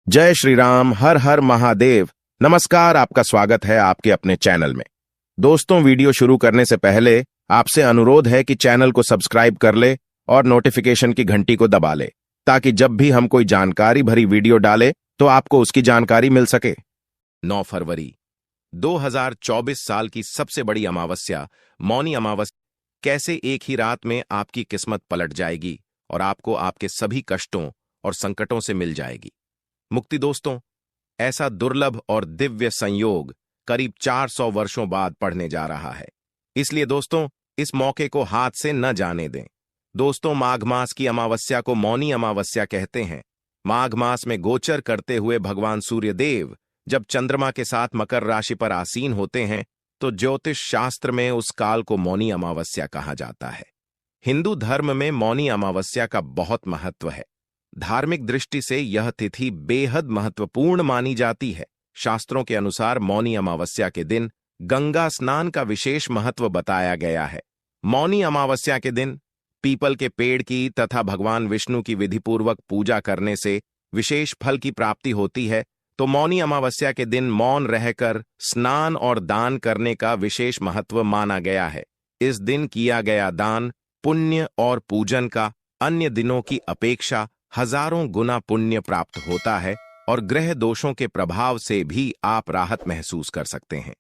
जय श्री राम। हर हर महादेव। नमस्कार, आपका स्वागत है आपके अपने चैनल में। दोस्तों, वीडियो शुरू करने से पहले आपसे अनुरोध है कि चैनल को सब्सक्राइब कर ले और नोटिफिकेशन की घंटी को दबा ले, ताकि जब भी हम कोई जानकारी भरी वीडियो डाले तो आपको उसकी जानकारी मिल सके। 9 फरवरी 2024 साल की सबसे बड़ी अमावस्या, मौनी अमावस्या। कैसे एक ही रात में आपकी किस्मत पलट जाएगी और आपको आपके सभी कष्टों और संकटों से मिल जाएगी मुक्ति। दोस्तों, ऐसा दुर्लभ और दिव्य संयोग करीब 400 वर्षों बाद पड़ने जा रहा है। इसलिए दोस्तों, इस मौके को हाथ से न जाने दें। दोस्तों, माघ मास की अमावस्या को मौनी अमावस्या कहते हैं। माघ मास में गोचर करते हुए भगवान सूर्यदेव जब चंद्रमा के साथ मकर राशि पर आसीन होते हैं तो ज्योतिष शास्त्र में उस काल को मौनी अमावस्या कहा जाता है। हिंदू धर्म में मौनी अमावस्या का बहुत महत्व है। धार्मिक दृष्टि से यह तिथि बेहद महत्वपूर्ण मानी जाती है। शास्त्रों के अनुसार मौनी अमावस्या के दिन गंगा स्नान का विशेष महत्व बताया गया है। मौनी अमावस्या के दिन पीपल के पेड़ की तथा भगवान विष्णु की विधिपूर्वक पूजा करने से विशेष फल की प्राप्ति होती है। तो मौनी अमावस्या के दिन मौन रहकर स्नान और दान करने का विशेष महत्व माना गया है। इस दिन किया गया दान, पुण्य और पूजन का अन्य दिनों की अपेक्षा हजारों गुना पुण्य प्राप्त होता है और ग्रह दोषों के प्रभाव से भी आप राहत महसूस कर सकते हैं।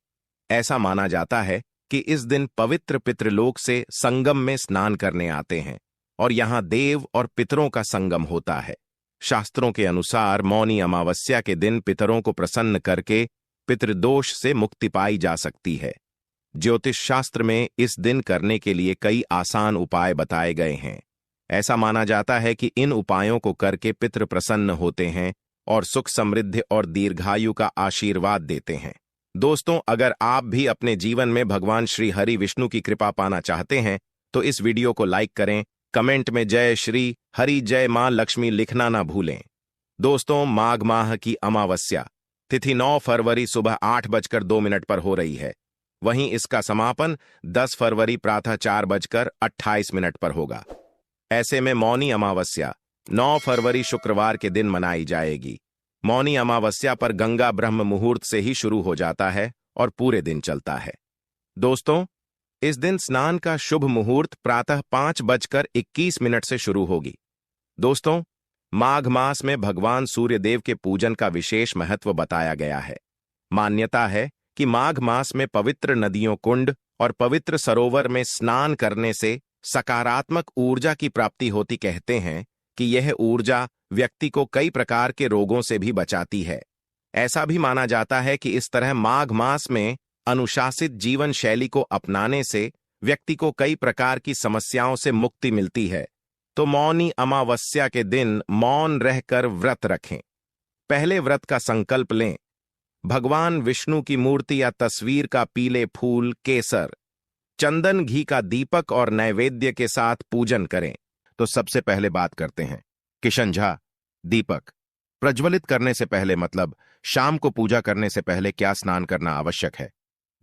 ऐसा माना जाता है कि इस दिन पवित्र पितृलोक से संगम में स्नान करने आते हैं और यहाँ देव और पितरों का संगम होता है। शास्त्रों के अनुसार मौनी अमावस्या के दिन पितरों को प्रसन्न करके पितृदोष से मुक्ति पाई जा सकती है। ज्योतिष शास्त्र में इस दिन करने के लिए कई आसान उपाय बताए गए हैं। ऐसा माना जाता है कि इन उपायों को करके पितृ प्रसन्न होते हैं और सुख समृद्धि और दीर्घायु का आशीर्वाद देते हैं। दोस्तों, अगर आप भी अपने जीवन में भगवान श्री हरि विष्णु की कृपा पाना चाहते हैं तो इस वीडियो को लाइक करें, कमेंट में जय श्री हरि जय मां लक्ष्मी लिखना ना भूलें। दोस्तों, माघ माह की अमावस्या तिथि 9 फरवरी सुबह 8:02 पर हो रही है। वहीं इसका समापन 10 फरवरी प्रातः 4:28 पर होगा। ऐसे में मौनी अमावस्या 9 फरवरी शुक्रवार के दिन मनाई जाएगी। मौनी अमावस्या पर गंगा ब्रह्म मुहूर्त से ही शुरू हो जाता है और पूरे दिन चलता है। दोस्तों, इस दिन स्नान का शुभ मुहूर्त प्रातः 5:21 से शुरू होगी। दोस्तों, माघ मास में भगवान सूर्यदेव के पूजन का विशेष महत्व बताया गया है। मान्यता है कि माघ मास में पवित्र नदियों, कुंड और पवित्र सरोवर में स्नान करने से सकारात्मक ऊर्जा की प्राप्ति होती। कहते हैं कि यह ऊर्जा व्यक्ति को कई प्रकार के रोगों से भी बचाती है। ऐसा भी माना जाता है कि इस तरह माघ मास में अनुशासित जीवन शैली को अपनाने से व्यक्ति को कई प्रकार की समस्याओं से मुक्ति मिलती है। तो मौनी अमावस्या के दिन मौन रहकर व्रत रखें। पहले व्रत का संकल्प लें। भगवान विष्णु की मूर्ति या तस्वीर का पीले फूल, केसर, चंदन, घी का दीपक और नैवेद्य के साथ पूजन करें। तो सबसे पहले बात करते हैं किशन झा, दीपक प्रज्वलित करने से पहले मतलब शाम को पूजा करने से पहले क्या स्नान करना आवश्यक है।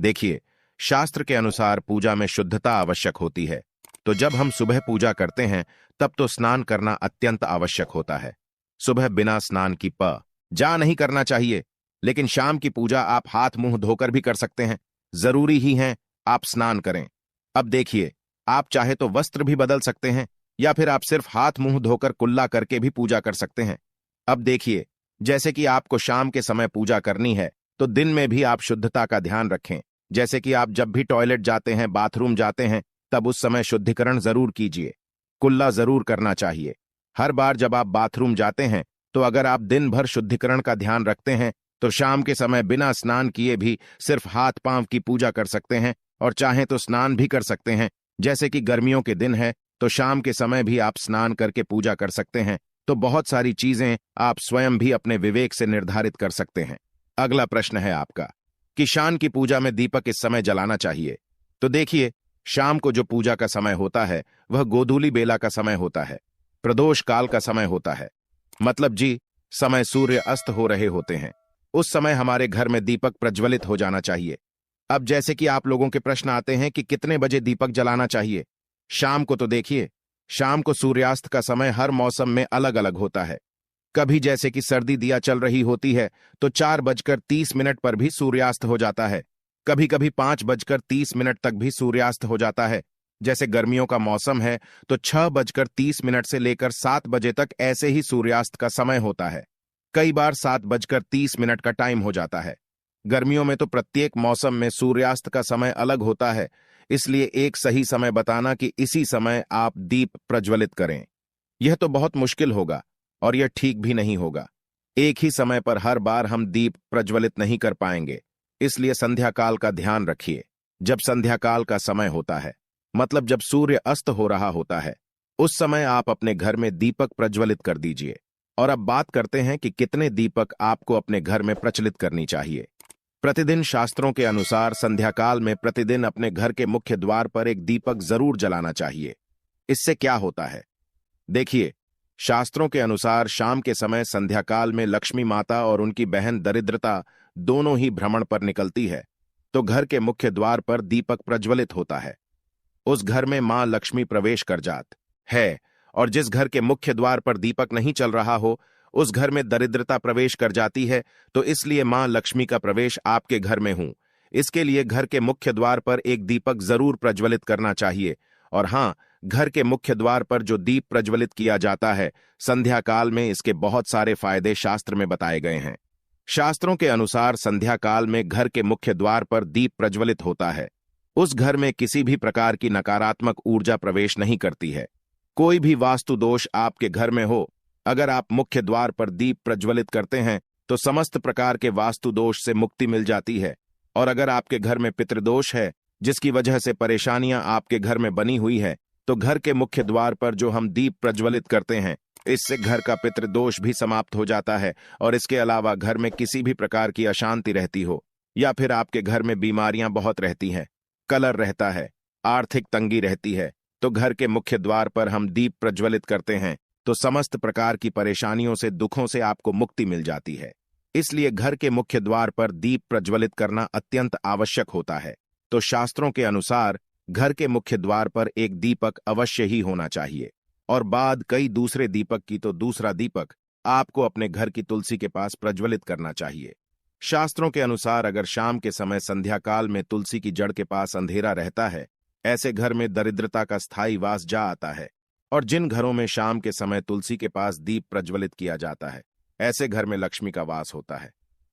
देखिए, शास्त्र के अनुसार पूजा में शुद्धता आवश्यक होती है। तो जब हम सुबह पूजा करते हैं तब तो स्नान करना अत्यंत आवश्यक होता है। सुबह बिना स्नान की जा नहीं करना चाहिए, लेकिन शाम की पूजा आप हाथ मुंह धोकर भी कर सकते हैं। जरूरी ही है आप स्नान करें। अब देखिए, आप चाहे तो वस्त्र भी बदल सकते हैं या फिर आप सिर्फ हाथ मुंह धोकर कुल्ला करके भी पूजा कर सकते हैं। अब देखिए, जैसे कि आपको शाम के समय पूजा करनी है तो दिन में भी आप शुद्धता का ध्यान रखें। जैसे कि आप जब भी टॉयलेट जाते हैं, बाथरूम जाते हैं, तब उस समय शुद्धिकरण जरूर कीजिए। कुल्ला जरूर करना चाहिए। हर बार जब आप बाथरूम जाते हैं तो अगर आप दिन भर शुद्धिकरण का ध्यान रखते हैं तो शाम के समय बिना स्नान किए भी सिर्फ हाथ पांव की पूजा कर सकते हैं और चाहें तो स्नान भी कर सकते हैं। जैसे कि गर्मियों के दिन है तो शाम के समय भी आप स्नान करके पूजा कर सकते हैं। तो बहुत सारी चीजें आप स्वयं भी अपने विवेक से निर्धारित कर सकते हैं। अगला प्रश्न है आपका कि शाम की पूजा में दीपक इस समय जलाना चाहिए। तो देखिए, शाम को जो पूजा का समय होता है वह गोधूली बेला का समय होता है, प्रदोष काल का समय होता है। मतलब जी, समय सूर्य अस्त हो रहे होते हैं। उस समय हमारे घर में दीपक प्रज्वलित हो जाना चाहिए। अब जैसे कि आप लोगों के प्रश्न आते हैं कि कितने बजे दीपक जलाना चाहिए। शाम को तो देखिए, शाम को सूर्यास्त का समय हर मौसम में अलग अलग होता है। कभी जैसे कि सर्दी दिया चल रही होती है तो 4:30 पर भी सूर्यास्त हो जाता है। कभी कभी 5:30 तक भी सूर्यास्त हो जाता है। जैसे गर्मियों का मौसम है तो 6:30 से लेकर 7 बजे तक ऐसे ही सूर्यास्त का समय होता है। कई बार 7:30 का टाइम हो जाता है। गर्मियों में तो प्रत्येक मौसम में सूर्यास्त का समय अलग होता है, इसलिए एक सही समय बताना कि इसी समय आप दीप प्रज्वलित करें, यह तो बहुत मुश्किल होगा और यह ठीक भी नहीं होगा। एक ही समय पर हर बार हम दीप प्रज्वलित नहीं कर पाएंगे, इसलिए संध्या काल का ध्यान रखिए। जब संध्या काल का समय होता है, मतलब जब सूर्य अस्त हो रहा होता है, उस समय आप अपने घर में दीपक प्रज्वलित कर दीजिए। और अब बात करते हैं कि कितने दीपक आपको अपने घर में प्रचलित करनी चाहिए। प्रतिदिन शास्त्रों के अनुसार संध्या काल में प्रतिदिन अपने घर के मुख्य द्वार पर एक दीपक जरूर जलाना चाहिए। इससे क्या होता है, देखिए, शास्त्रों के अनुसार शाम के समय संध्या काल में लक्ष्मी माता और उनकी बहन दरिद्रता दोनों ही भ्रमण पर निकलती है, तो घर के मुख्य द्वार पर दीपक प्रज्वलित होता है। उस घर में मां लक्ष्मी प्रवेश कर जात है, और जिस घर के मुख्य द्वार पर दीपक नहीं चल रहा हो, उस घर में दरिद्रता प्रवेश कर जाती है। तो इसलिए मां लक्ष्मी का प्रवेश आपके घर में हूं, इसके लिए घर के मुख्य द्वार पर एक दीपक जरूर प्रज्वलित करना चाहिए। और हां, घर के मुख्य द्वार पर जो दीप प्रज्वलित किया जाता है संध्या काल में, इसके बहुत सारे फायदे शास्त्र में बताए गए हैं। शास्त्रों के अनुसार संध्या काल में घर के मुख्य द्वार पर दीप प्रज्वलित होता है, उस घर में किसी भी प्रकार की नकारात्मक ऊर्जा प्रवेश नहीं करती है। कोई भी वास्तु दोष आपके घर में हो, अगर आप मुख्य द्वार पर दीप प्रज्वलित करते हैं तो समस्त प्रकार के वास्तु दोष से मुक्ति मिल जाती है। और अगर आपके घर में पितृदोष है, जिसकी वजह से परेशानियां आपके घर में बनी हुई है, तो घर के मुख्य द्वार पर जो हम दीप प्रज्वलित करते हैं, इससे घर का पितृदोष भी समाप्त हो जाता है। और इसके अलावा घर में किसी भी प्रकार की अशांति रहती हो, या फिर आपके घर में बीमारियां बहुत रहती हैं, कलह रहता है, आर्थिक तंगी रहती है, तो घर के मुख्य द्वार पर हम दीप प्रज्वलित करते हैं तो समस्त प्रकार की परेशानियों से, दुखों से आपको मुक्ति मिल जाती है। इसलिए घर के मुख्य द्वार पर दीप प्रज्वलित करना अत्यंत आवश्यक होता है। तो शास्त्रों के अनुसार घर के मुख्य द्वार पर एक दीपक अवश्य ही होना चाहिए, और बाद कई दूसरे दीपक की तो दूसरा दीपक आपको अपने घर की तुलसी के पास प्रज्वलित करना चाहिए। शास्त्रों के अनुसार अगर शाम के समय संध्या काल में तुलसी की जड़ के पास अंधेरा रहता है, ऐसे घर में दरिद्रता का स्थायी वास जा आता है। और जिन घरों में शाम के समय तुलसी के पास दीप प्रज्वलित किया जाता है, ऐसे घर में लक्ष्मी का वास होता है।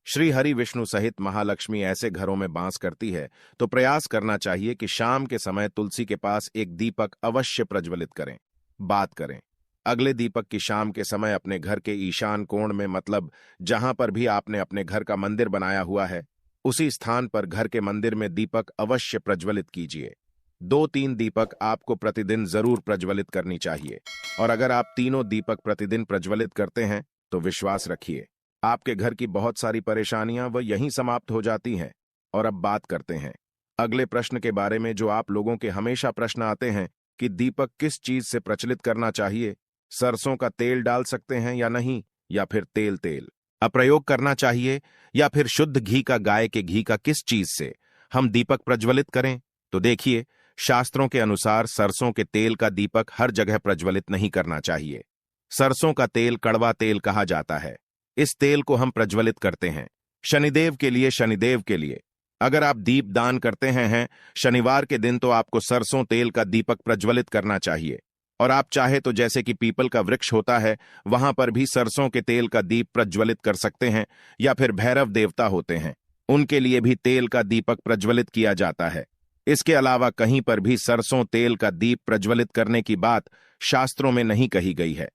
श्री हरि विष्णु सहित महालक्ष्मी ऐसे घरों में वास करती है, तो प्रयास करना चाहिए कि शाम के समय तुलसी के पास एक दीपक अवश्य प्रज्वलित करें। बात करें अगले दीपक की, शाम के समय अपने घर के ईशान कोण में, मतलब जहां पर भी आपने अपने घर का मंदिर बनाया हुआ है, उसी स्थान पर घर के मंदिर में दीपक अवश्य प्रज्वलित कीजिए। 2-3 दीपक आपको प्रतिदिन जरूर प्रज्वलित करनी चाहिए। और अगर आप तीनों दीपक प्रतिदिन प्रज्वलित करते हैं तो विश्वास रखिए, आपके घर की बहुत सारी परेशानियां वह यहीं समाप्त हो जाती हैं। और अब बात करते हैं अगले प्रश्न के बारे में, जो आप लोगों के हमेशा प्रश्न आते हैं कि दीपक किस चीज से प्रचलित करना चाहिए। सरसों का तेल डाल सकते हैं या नहीं, या फिर तेल अप्रयोग करना चाहिए, या फिर शुद्ध घी का, गाय के घी का, किस चीज से हम दीपक प्रज्वलित करें। तो देखिए, शास्त्रों के अनुसार सरसों के तेल का दीपक हर जगह प्रज्वलित नहीं करना चाहिए। सरसों का तेल कड़वा तेल कहा जाता है, इस तेल को हम प्रज्वलित करते हैं शनिदेव के लिए। शनिदेव के लिए अगर आप दीप दान करते हैं शनिवार के दिन, तो आपको सरसों तेल का दीपक प्रज्वलित करना चाहिए। और आप चाहे तो जैसे कि पीपल का वृक्ष होता है, वहां पर भी सरसों के तेल का दीप प्रज्वलित कर सकते हैं, या फिर भैरव देवता होते हैं, उनके लिए भी तेल का दीपक प्रज्वलित किया जाता है। इसके अलावा कहीं पर भी सरसों तेल का दीप प्रज्वलित करने की बात शास्त्रों में नहीं कही गई है।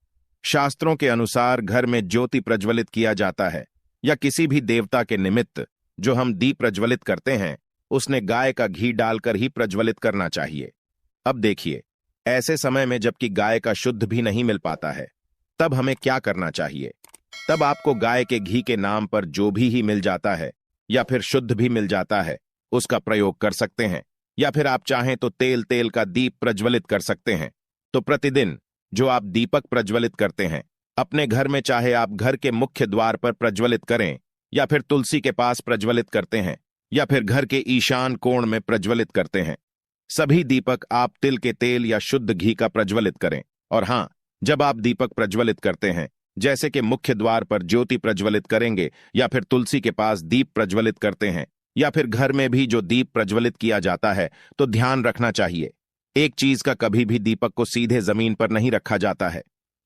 शास्त्रों के अनुसार घर में ज्योति प्रज्वलित किया जाता है, या किसी भी देवता के निमित्त जो हम दीप प्रज्वलित करते हैं, उसने गाय का घी डालकर ही प्रज्वलित करना चाहिए। अब देखिए, ऐसे समय में जबकि गाय का शुद्ध भी नहीं मिल पाता है, तब हमें क्या करना चाहिए। तब आपको गाय के घी के नाम पर जो भी मिल जाता है, या फिर शुद्ध भी मिल जाता है, उसका प्रयोग कर सकते हैं। या फिर आप चाहें तो तेल का दीप प्रज्वलित कर सकते हैं। तो प्रतिदिन जो आप दीपक प्रज्वलित करते हैं अपने घर में, चाहे आप घर के मुख्य द्वार पर प्रज्वलित करें, या फिर तुलसी के पास प्रज्वलित करते हैं, या फिर घर के ईशान कोण में प्रज्वलित करते हैं, सभी दीपक आप तिल के तेल या शुद्ध घी का प्रज्वलित करें। और हां, जब आप दीपक प्रज्वलित करते हैं जैसे कि मुख्य द्वार पर ज्योति प्रज्वलित करेंगे, या फिर तुलसी के पास दीप प्रज्वलित करते हैं, या फिर घर में भी जो दीप प्रज्वलित किया जाता है, तो ध्यान रखना चाहिए, एक चीज का कभी भी दीपक को सीधे जमीन पर नहीं रखा जाता है।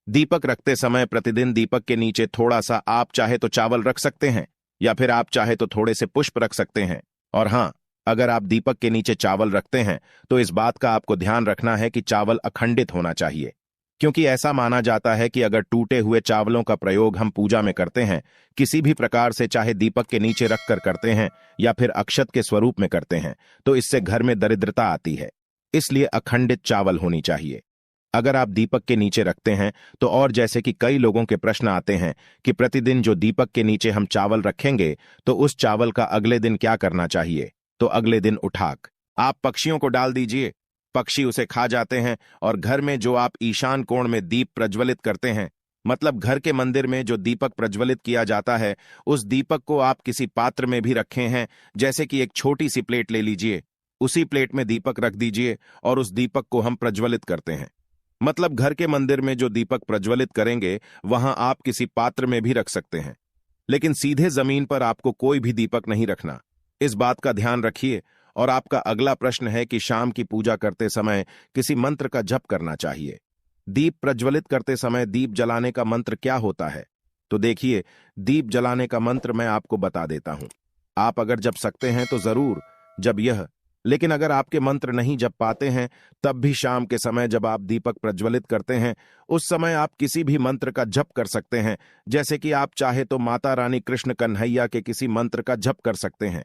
दीपक रखते समय प्रतिदिन दीपक के नीचे थोड़ा सा आप चाहे तो चावल रख सकते हैं, या फिर आप चाहे तो थोड़े से पुष्प रख सकते हैं। और हाँ, अगर आप दीपक के नीचे चावल रखते हैं तो इस बात का आपको ध्यान रखना है कि चावल अखंडित होना चाहिए, क्योंकि ऐसा माना जाता है कि अगर टूटे हुए चावलों का प्रयोग हम पूजा में करते हैं, किसी भी प्रकार से, चाहे दीपक के नीचे रखकर करते हैं या फिर अक्षत के स्वरूप में करते हैं, तो इससे घर में दरिद्रता आती है। इसलिए अखंडित चावल होनी चाहिए। अगर आप दीपक के नीचे रखते हैं तो, और जैसे कि कई लोगों के प्रश्न आते हैं कि प्रतिदिन जो दीपक के नीचे हम चावल रखेंगे तो उस चावल का अगले दिन क्या करना चाहिए, तो अगले दिन उठाक आप पक्षियों को डाल दीजिए, पक्षी उसे खा जाते हैं। और घर में जो आप ईशान कोण में दीप प्रज्वलित करते हैं, मतलब घर के मंदिर में जो दीपक प्रज्वलित किया जाता है, उस दीपक को आप किसी पात्र में भी रखे हैं, जैसे कि एक छोटी सी प्लेट ले लीजिए, उसी प्लेट में दीपक रख दीजिए और उस दीपक को हम प्रज्वलित करते हैं। मतलब घर के मंदिर में जो दीपक प्रज्वलित करेंगे वहां आप किसी पात्र में भी रख सकते हैं, लेकिन सीधे जमीन पर आपको कोई भी दीपक नहीं रखना, इस बात का ध्यान रखिए। और आपका अगला प्रश्न है कि शाम की पूजा करते समय किसी मंत्र का जप करना चाहिए। दीप प्रज्वलित करते समय दीप जलाने का मंत्र क्या होता है, तो देखिए, दीप जलाने का मंत्र मैं आपको बता देता हूं। आप अगर जप सकते हैं तो जरूर जब यह, लेकिन अगर आपके मंत्र नहीं जप पाते हैं, तब भी शाम के समय जब आप दीपक प्रज्वलित करते हैं, उस समय आप किसी भी मंत्र का जप कर सकते हैं। जैसे कि आप चाहे तो माता रानी कृष्ण कन्हैया के किसी मंत्र का जप कर सकते हैं।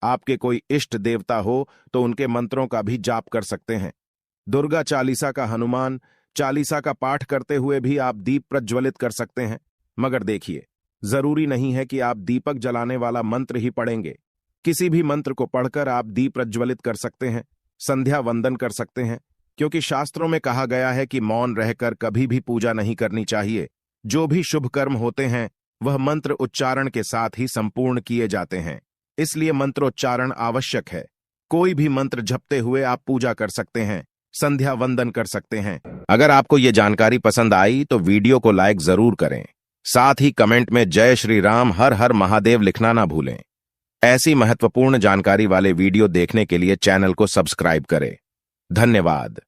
आपके कोई इष्ट देवता हो तो उनके मंत्रों का भी जाप कर सकते हैं। दुर्गा चालीसा का, हनुमान चालीसा का पाठ करते हुए भी आप दीप प्रज्वलित कर सकते हैं। मगर देखिए, जरूरी नहीं है कि आप दीपक जलाने वाला मंत्र ही पढ़ेंगे, किसी भी मंत्र को पढ़कर आप दीप प्रज्वलित कर सकते हैं, संध्या वंदन कर सकते हैं, क्योंकि शास्त्रों में कहा गया है कि मौन रहकर कभी भी पूजा नहीं करनी चाहिए। जो भी शुभ कर्म होते हैं वह मंत्र उच्चारण के साथ ही संपूर्ण किए जाते हैं, इसलिए मंत्रोच्चारण आवश्यक है। कोई भी मंत्र जपते हुए आप पूजा कर सकते हैं, संध्या वंदन कर सकते हैं। अगर आपको ये जानकारी पसंद आई तो वीडियो को लाइक जरूर करें, साथ ही कमेंट में जय श्री राम, हर हर महादेव लिखना ना भूलें। ऐसी महत्वपूर्ण जानकारी वाले वीडियो देखने के लिए चैनल को सब्सक्राइब करें। धन्यवाद।